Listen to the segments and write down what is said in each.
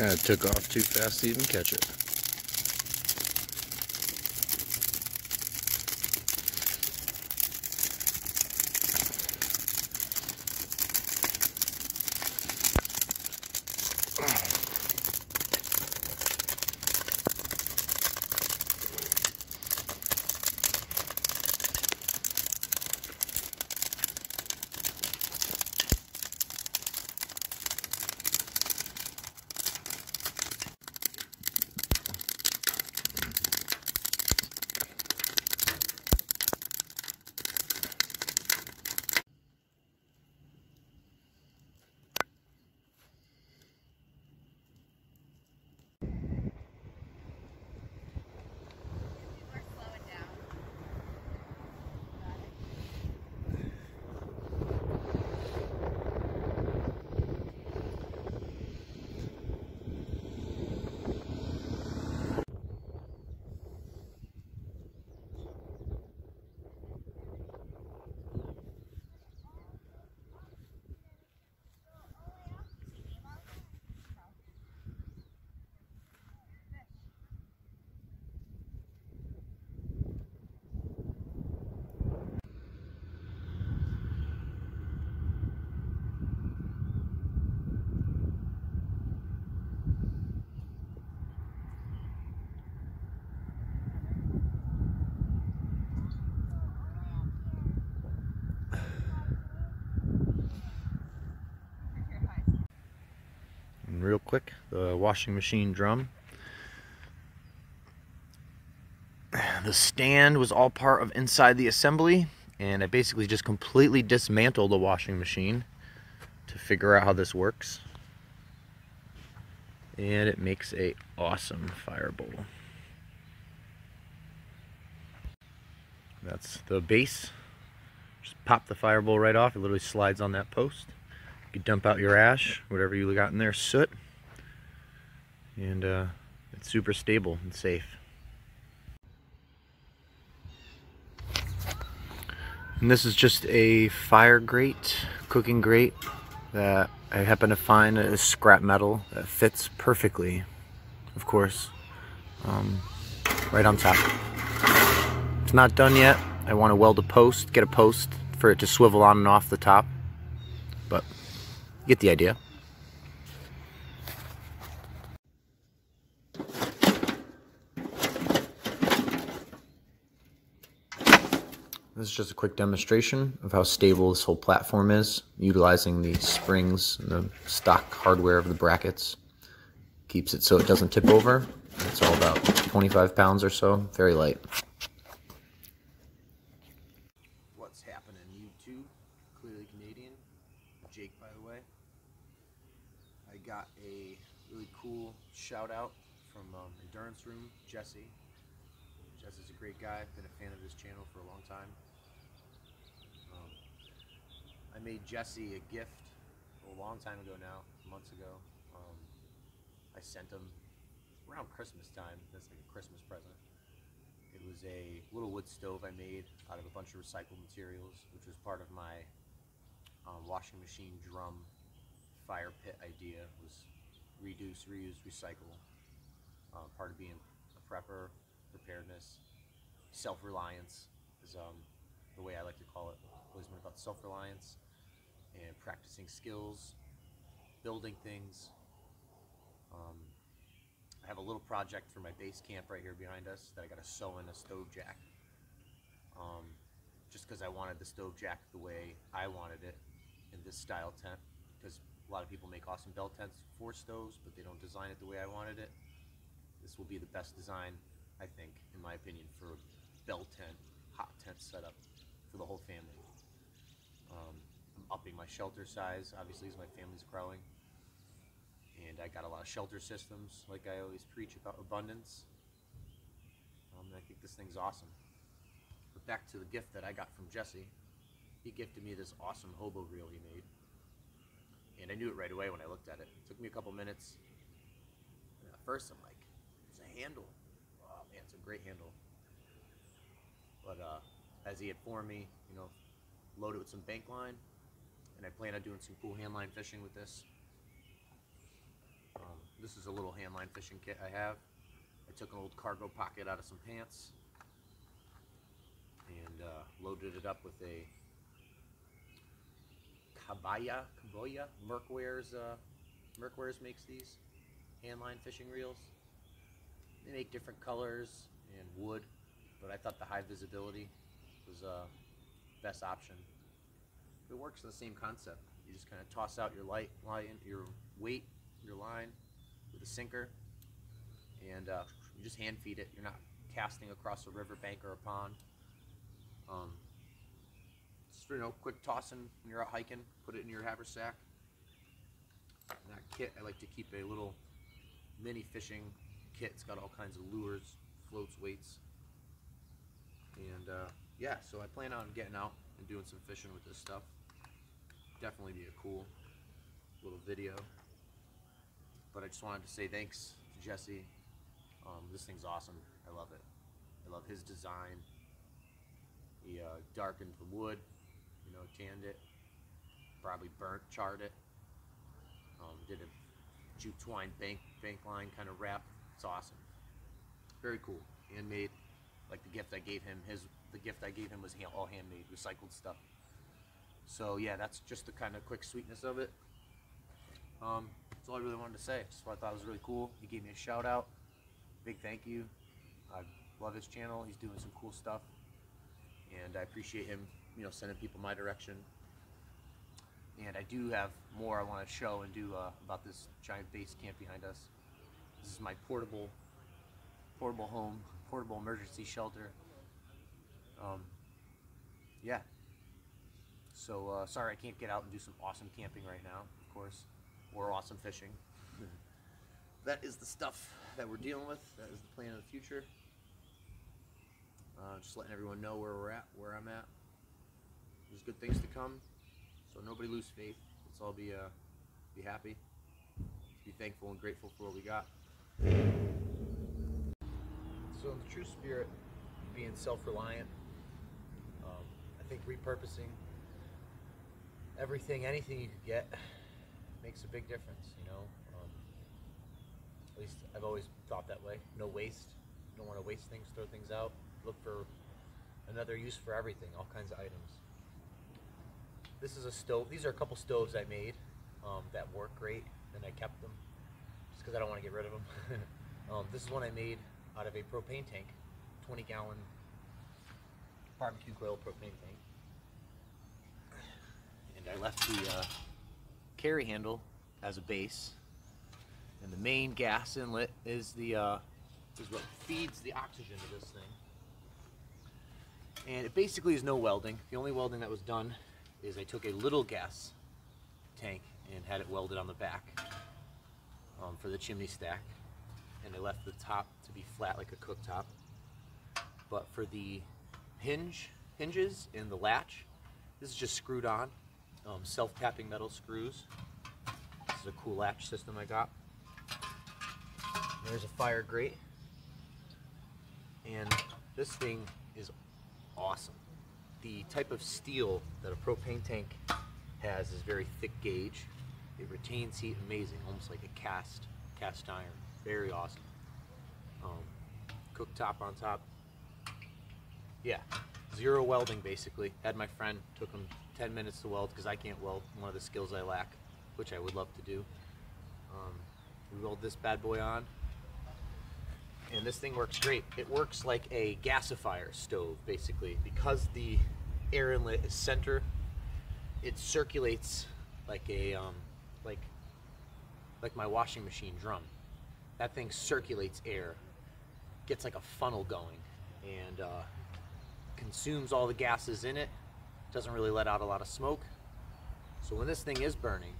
Kind of took off too fast to even catch it. Real quick, the washing machine drum. The stand was all part of inside the assembly, and I basically just completely dismantled the washing machine to figure out how this works. And it makes a awesome fire bowl. That's the base. Just pop the fire bowl right off. It literally slides on that post. You can dump out your ash, whatever you got in there, soot, and it's super stable and safe. And this is just a fire grate, cooking grate, that I happen to find as scrap metal that fits perfectly, of course, right on top. It's not done yet. I want to weld a post, get a post for it to swivel on and off the top, but you get the idea. This is just a quick demonstration of how stable this whole platform is, utilizing the springs and the stock hardware of the brackets. Keeps it so it doesn't tip over. It's all about 25 pounds or so, very light. What's happening, YouTube? Clearly Canadian. Jake, by the way. I got a really cool shout out from Endurance Room, Jesse. Jesse's a great guy. I've been a fan of his channel for a long time. I made Jesse a gift a long time ago now, months ago. I sent him around Christmas time. That's like a Christmas present. It was a little wood stove I made out of a bunch of recycled materials, which was part of my washing machine drum fire pit idea. Was reduce, reuse, recycle. Part of being a prepper, preparedness, self-reliance is the way I like to call it. Always been about self-reliance and practicing skills, building things. I have a little project for my base camp right here behind us that I got to sew in a stove jack. Just because I wanted the stove jack the way I wanted it in this style tent, because a lot of people make awesome bell tents for stoves, but they don't design it the way I wanted it. This will be the best design, I think, in my opinion, for a bell tent, hot tent setup for the whole family. I'm upping my shelter size, obviously, as my family's growing. And I got a lot of shelter systems, like I always preach about abundance. And I think this thing's awesome. But back to the gift that I got from Jesse. He gifted me this awesome hobo reel he made. And I knew it right away when I looked at it. It took me a couple minutes. And at first I'm like, it's a handle. Oh man, it's a great handle. But as he informed me, you know, load it with some bank line. And I plan on doing some cool handline fishing with this. This is a little handline fishing kit I have. I took an old cargo pocket out of some pants and loaded it up with a Kaboya. Merkwares makes these handline fishing reels. They make different colors and wood, but I thought the high visibility was best option. It works the same concept. You just kind of toss out your your weight, your line with a sinker, and you just hand feed it. You're not casting across a river bank or a pond. Just quick tossing when you're out hiking. Put it in your haversack. In that kit, I like to keep a little mini fishing kit. It's got all kinds of lures, floats, weights, and yeah. So I plan on getting out and doing some fishing with this stuff. Definitely be a cool little video. But I just wanted to say thanks to Jesse. This thing's awesome. I love it. I love his design. He darkened the wood, tanned it, probably charred it. Did a jute twine bank line kind of wrap. It's awesome. Very cool. Handmade. Like the gift I gave him. The gift I gave him was all handmade, recycled stuff. So yeah, that's just the kind of quick sweetness of it. That's all I really wanted to say. Just what I thought was really cool. He gave me a shout out. Big thank you. I love his channel. He's doing some cool stuff, and I appreciate him, sending people my direction. And I do have more I want to show and do about this giant base camp behind us. This is my portable home, portable emergency shelter. Yeah. So sorry I can't get out and do some awesome camping right now, of course, or awesome fishing. That is the stuff that we're dealing with. That is the plan of the future. Just letting everyone know where we're at, where I'm at. There's good things to come, so nobody lose faith. Let's all be happy, be thankful and grateful for what we got. So in the true spirit of being self-reliant, I think repurposing anything you could get makes a big difference, At least I've always thought that way. No waste. You don't want to waste things, throw things out. Look for another use for everything, all kinds of items. This is a stove. These are a couple stoves I made that work great, and I kept them just because I don't want to get rid of them. This is one I made out of a propane tank, 20-gallon barbecue grill propane tank. And I left the carry handle as a base, and the main gas inlet is what feeds the oxygen to this thing. And it basically is no welding. The only welding that was done is I took a little gas tank and had it welded on the back for the chimney stack, and I left the top to be flat like a cooktop. But for the hinges and the latch, this is just screwed on, self-tapping metal screws. This is a cool latch system I got. There's a fire grate, and this thing is awesome. The type of steel that a propane tank has is very thick gauge. It retains heat amazing, almost like a cast iron. Very awesome. Cooktop on top. Yeah, zero welding basically. Had my friend, took him 10 minutes to weld because I can't weld, one of the skills I lack, which I would love to do. We rolled this bad boy on, and this thing works great. It works like a gasifier stove basically. Because the air inlet is center, it circulates like a like my washing machine drum. That thing circulates air, gets like a funnel going, and consumes all the gases in it. Doesn't really let out a lot of smoke. So when this thing is burning,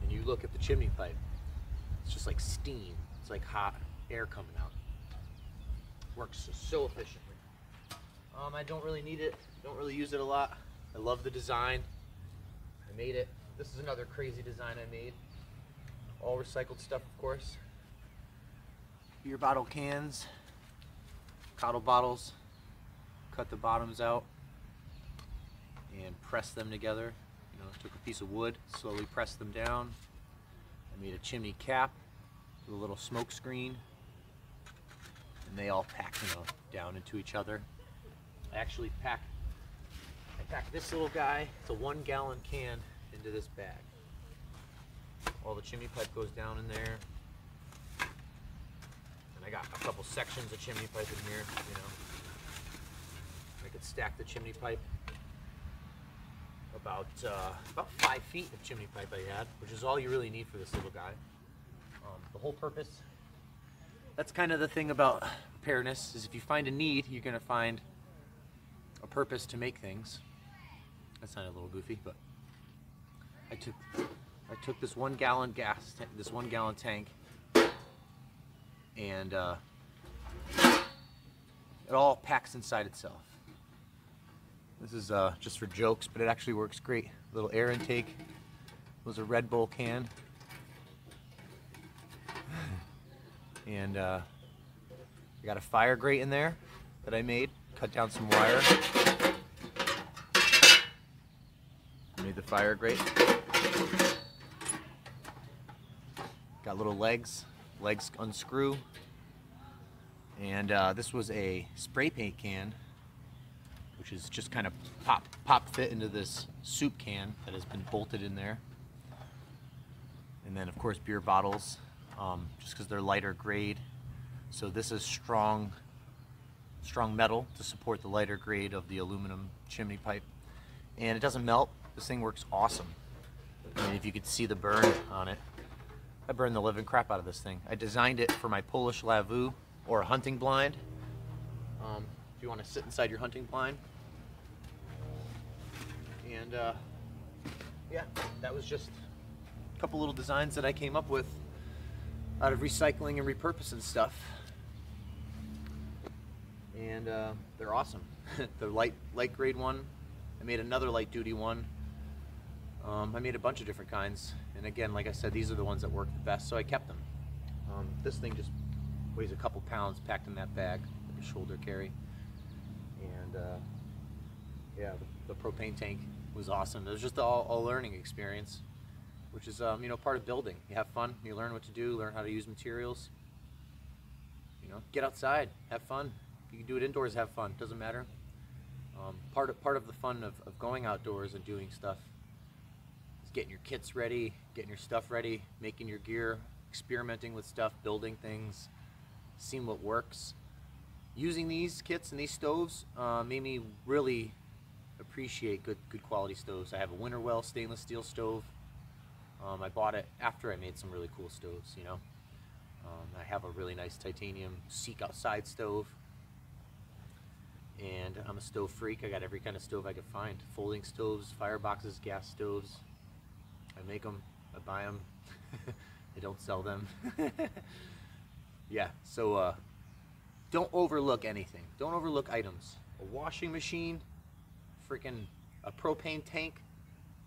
and you look at the chimney pipe, it's just like steam. It's like hot air coming out. Works so efficiently. I don't really need it. Don't really use it a lot. I love the design. I made it. This is another crazy design I made. All recycled stuff, of course. Beer bottle cans, bottle bottles. Cut the bottoms out and press them together. Took a piece of wood, slowly pressed them down. I made a chimney cap with a little smoke screen, and they all pack, you know, down into each other. I actually pack this little guy, it's a 1 gallon can, into this bag. All the chimney pipe goes down in there. And I got a couple sections of chimney pipe in here, you know. I could stack the chimney pipe. About 5 feet of chimney pipe I had, which is all you really need for this little guy. The whole purpose, that's kind of the thing about preparedness, is if you find a need, you're going to find a purpose to make things. That sounded a little goofy, but I took this 1 gallon this 1 gallon tank, and it all packs inside itself. This is just for jokes, but it actually works great. Little air intake. It was a Red Bull can. And I got a fire grate in there that I made. Cut down some wire. Made the fire grate. Got little legs. Legs unscrew. And this was a spray paint can, which is just kind of pop fit into this soup can that has been bolted in there. And then of course beer bottles, just because they're lighter grade. So this is strong metal to support the lighter grade of the aluminum chimney pipe. And it doesn't melt. This thing works awesome. I mean, if you could see the burn on it, I burned the living crap out of this thing. I designed it for my Polish lavu, or a hunting blind. If you want to sit inside your hunting blind. And yeah, that was just a couple little designs that I came up with out of recycling and repurposing stuff. And they're awesome. The light grade one, I made another light duty one. I made a bunch of different kinds, and again, like I said, these are the ones that work the best, so I kept them. This thing just weighs a couple pounds packed in that bag, like a shoulder carry. And yeah, the propane tank was awesome. It was just all a learning experience, which is you know, part of building. You have fun, you learn what to do, learn how to use materials. You know, get outside, have fun. You can do it indoors, have fun, doesn't matter. Part of the fun of going outdoors and doing stuff is getting your kits ready, getting your stuff ready, making your gear, experimenting with stuff, building things, seeing what works. Using these kits and these stoves made me really appreciate good quality stoves. I have a Winterwell stainless steel stove. I bought it after I made some really cool stoves, you know. I have a really nice titanium Seek Outside stove. And I'm a stove freak. I got every kind of stove I could find. Folding stoves, fireboxes, gas stoves. I make them, I buy them. I don't sell them. Yeah, so don't overlook anything. Don't overlook items. A washing machine, freaking a propane tank,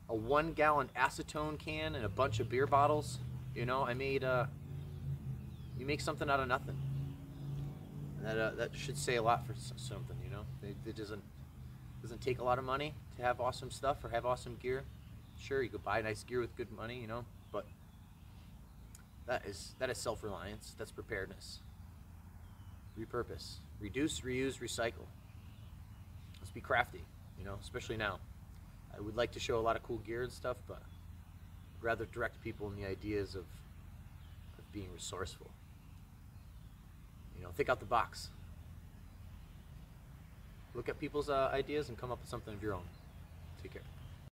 a 1 gallon acetone can, and a bunch of beer bottles. You know, I made, you make something out of nothing. That should say a lot for something, you know. It doesn't take a lot of money to have awesome stuff or have awesome gear. Sure, you could buy nice gear with good money, you know, but that is self-reliance. That's preparedness. Repurpose, reduce, reuse, recycle. Let's be crafty, you know, especially now. I would like to show a lot of cool gear and stuff, but I'd rather direct people in the ideas of being resourceful. You know, think out the box. Look at people's ideas and come up with something of your own. Take care.